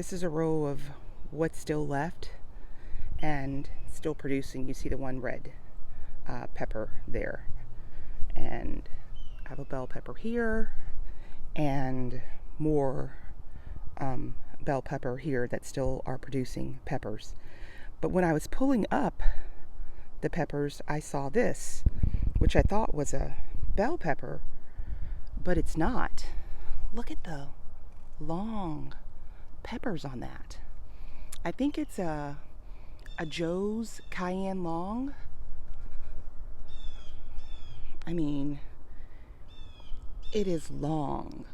This is a row of what's still left and still producing. You see the one red pepper there, and I have a bell pepper here and more bell pepper here that still are producing peppers. But when I was pulling up the peppers, I saw this, which I thought was a bell pepper, but it's not. Look at the long peppers on that. I think it's a Joe's Cayenne Long. I mean, it is long.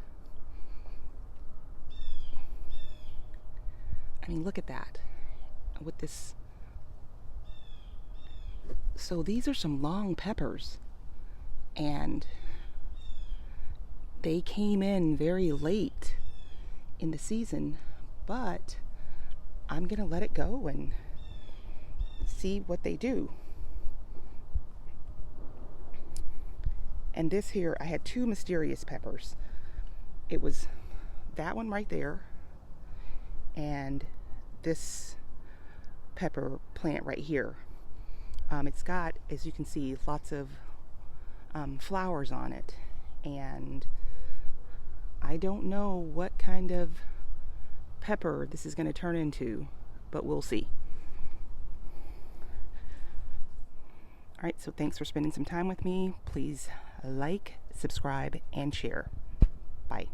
I mean, look at that. With this. So these are some long peppers, and they came in very late in the season, but I'm gonna let it go and see what they do. And this here, I had two mysterious peppers. It was that one right there and this pepper plant right here. It's got, as you can see, lots of flowers on it, and I don't know what kind of pepper this is going to turn into, but we'll see. All right, so thanks for spending some time with me. Please like, subscribe, and share. Bye.